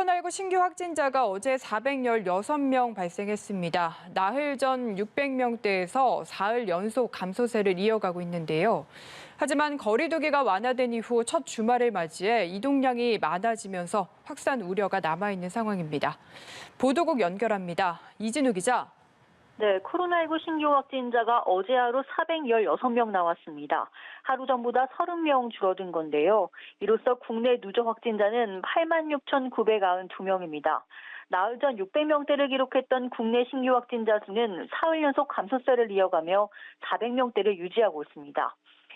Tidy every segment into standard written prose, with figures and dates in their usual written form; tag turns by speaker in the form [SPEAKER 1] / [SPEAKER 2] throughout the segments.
[SPEAKER 1] 코로나19 신규 확진자가 어제 416명 발생했습니다. 나흘 전 600명대에서 사흘 연속 감소세를 이어가고 있는데요. 하지만 거리 두기가 완화된 이후 첫 주말을 맞이해 이동량이 많아지면서 확산 우려가 남아있는 상황입니다. 보도국 연결합니다. 이진우 기자.
[SPEAKER 2] 네, 코로나19 신규 확진자가 어제 하루 416명 나왔습니다. 하루 전보다 30명 줄어든 건데요. 이로써 국내 누적 확진자는 86,992명입니다. 나흘 전 600명대를 기록했던 국내 신규 확진자 수는 사흘 연속 감소세를 이어가며 400명대를 유지하고 있습니다.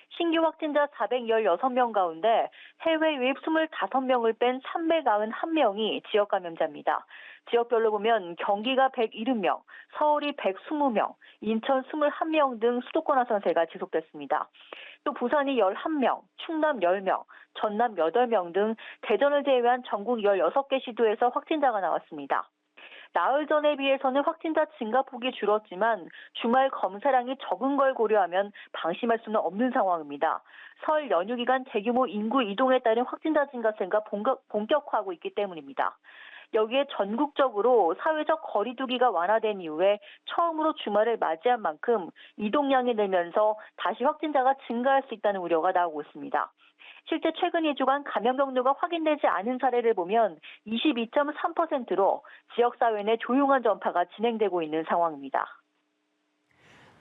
[SPEAKER 2] 신규 확진자 416명 가운데 해외 유입 25명을 뺀 391명이 지역 감염자입니다. 지역별로 보면 경기가 170명, 서울이 120명, 인천 21명 등 수도권 확산세가 지속됐습니다. 또 부산이 11명, 충남 10명, 전남 8명 등 대전을 제외한 전국 16개 시도에서 확진자가 나왔습니다. 나흘 전에 비해서는 확진자 증가폭이 줄었지만 주말 검사량이 적은 걸 고려하면 방심할 수는 없는 상황입니다. 설 연휴 기간 대규모 인구 이동에 따른 확진자 증가세가 본격화하고 있기 때문입니다. 여기에 전국적으로 사회적 거리 두기가 완화된 이후에 처음으로 주말을 맞이한 만큼 이동량이 늘면서 다시 확진자가 증가할 수 있다는 우려가 나오고 있습니다. 실제 최근 2주간 감염 경로가 확인되지 않은 사례를 보면 22.3%로 지역사회 내 조용한 전파가 진행되고 있는 상황입니다.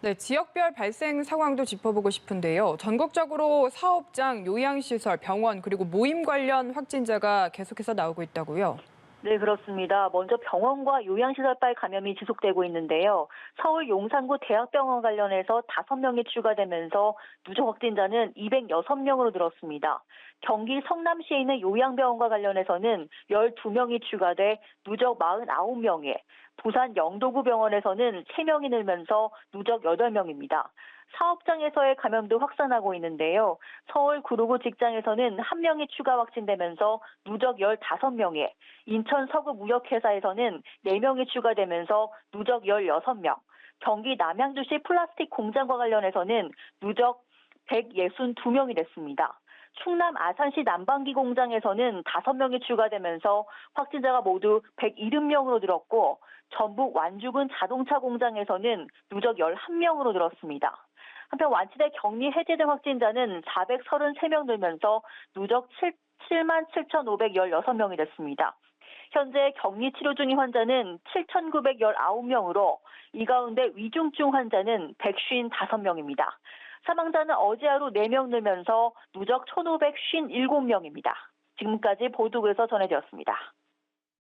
[SPEAKER 1] 네, 지역별 발생 상황도 짚어보고 싶은데요. 전국적으로 사업장, 요양시설, 병원, 그리고 모임 관련 확진자가 계속해서 나오고 있다고요?
[SPEAKER 2] 네, 그렇습니다. 먼저 병원과 요양시설발 감염이 지속되고 있는데요. 서울 용산구 대학병원 관련해서 5명이 추가되면서 누적 확진자는 206명으로 늘었습니다. 경기 성남시에 있는 요양병원과 관련해서는 12명이 추가돼 누적 49명에, 부산 영도구 병원에서는 3명이 늘면서 누적 8명입니다. 사업장에서의 감염도 확산하고 있는데요. 서울 구로구 직장에서는 1명이 추가 확진되면서 누적 15명에, 인천 서구 무역회사에서는 4명이 추가되면서 누적 16명, 경기 남양주시 플라스틱 공장과 관련해서는 누적 162명이 됐습니다. 충남 아산시 남방기 공장에서는 5명이 추가되면서 확진자가 모두 170명으로 늘었고, 전북 완주군 자동차 공장에서는 누적 11명으로 늘었습니다. 한편 완치대 격리 해제된 확진자는 433명 늘면서 누적 77,516명이 됐습니다. 현재 격리 치료 중인 환자는 7,919명으로 이 가운데 위중증 환자는 155명입니다. 사망자는 어제 하루 4명 늘면서 누적 1,557명입니다. 지금까지 보도국에서 전해드렸습니다.